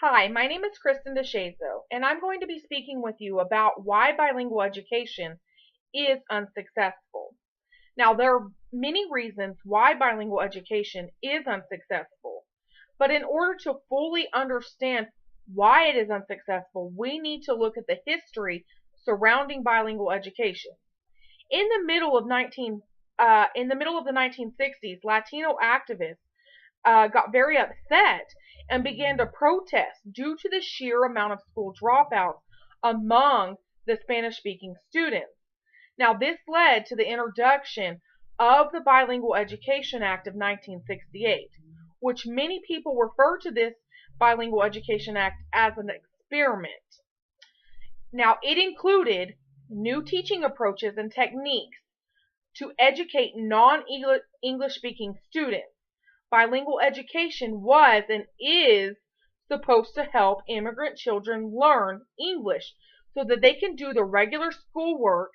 Hi, my name is Kristen DeShazo, and I'm going to be speaking with you about why bilingual education is unsuccessful. Now, there are many reasons why bilingual education is unsuccessful, but in order to fully understand why it is unsuccessful, we need to look at the history surrounding bilingual education. In the middle of 19 in the middle of the 1960s, Latino activists got very upset and began to protest due to the sheer amount of school dropouts among the Spanish speaking students. Now, this led to the introduction of the Bilingual Education Act of 1968, which many people refer to this Bilingual Education Act as an experiment. Now, it included new teaching approaches and techniques to educate non-English speaking students. Bilingual education was and is supposed to help immigrant children learn English so that they can do the regular schoolwork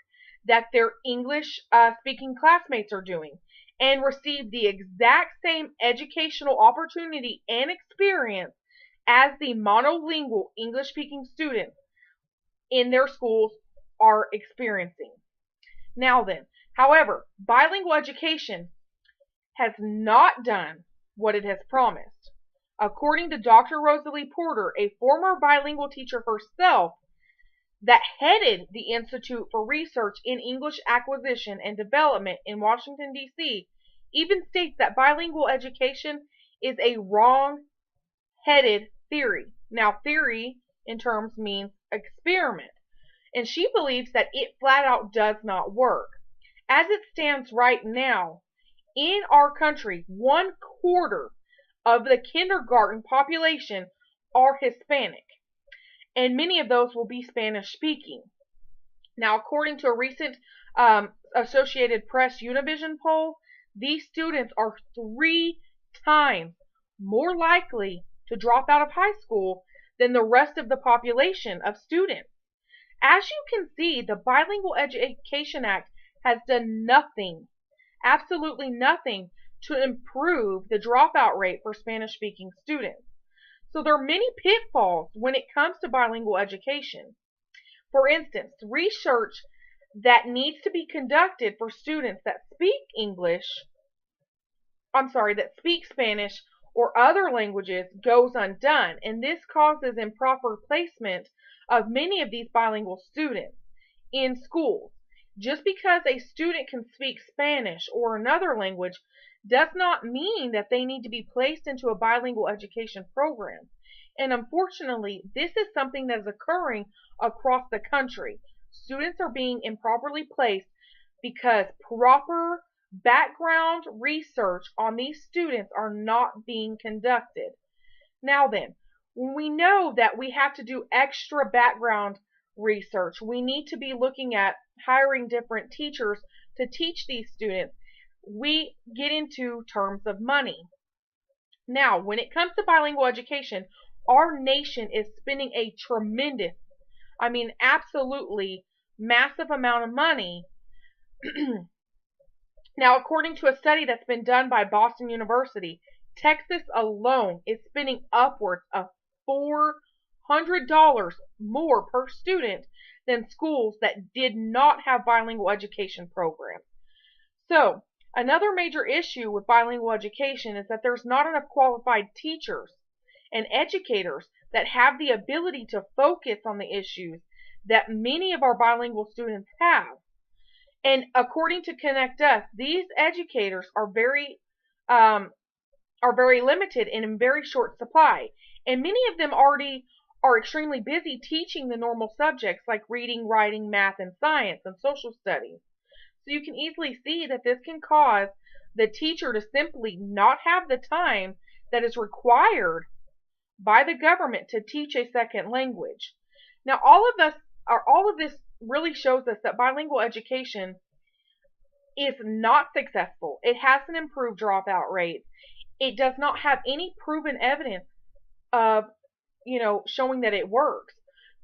that their English speaking classmates are doing and receive the exact same educational opportunity and experience as the monolingual English speaking students in their schools are experiencing. Now then, however, bilingual education has not done what it has promised. According to Dr. Rosalie Porter, a former bilingual teacher herself that headed the Institute for Research in English Acquisition and Development in Washington, D.C., even states that bilingual education is a wrong-headed theory. Now, theory in terms means experiment, and she believes that it flat out does not work. As it stands right now, in our country, 1/4 of the kindergarten population are Hispanic, and many of those will be Spanish speaking. Now, according to a recent Associated Press Univision poll, these students are 3 times more likely to drop out of high school than the rest of the population of students. As you can see, the Bilingual Education Act has done nothing, absolutely nothing, to improve the dropout rate for Spanish-speaking students. So there are many pitfalls when it comes to bilingual education. For instance, research that needs to be conducted for students that speak Spanish or other languages goes undone, and this causes improper placement of many of these bilingual students in schools. Just because a student can speak Spanish or another language does not mean that they need to be placed into a bilingual education program. And unfortunately, this is something that is occurring across the country. Students are being improperly placed because proper background research on these students are not being conducted. Now then, when we know that we have to do extra background research, we need to be looking at hiring different teachers to teach these students. We get into terms of money. Now, when it comes to bilingual education, our nation is spending a tremendous, absolutely massive amount of money. Now, according to a study that's been done by Boston University, Texas alone is spending upwards of $400 more per student than schools that did not have bilingual education programs. So, another major issue with bilingual education is that there's not enough qualified teachers and educators that have the ability to focus on the issues that many of our bilingual students have. And according to Connect Us, these educators are very limited and in very short supply. And many of them already are extremely busy teaching the normal subjects like reading, writing, math, and science, and social studies. So you can easily see that this can cause the teacher to simply not have the time that is required by the government to teach a second language. Now, all of this really shows us that bilingual education is not successful. It hasn't improved dropout rates. It does not have any proven evidence of, showing that it works.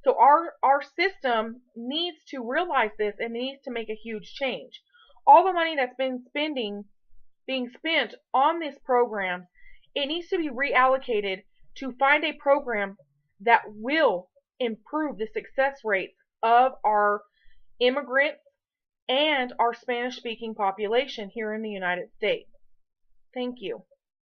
So our system needs to realize this and needs to make a huge change. All the money that's being spent on this program, it needs to be reallocated to find a program that will improve the success rates of our immigrants and our Spanish-speaking population here in the United States. Thank you.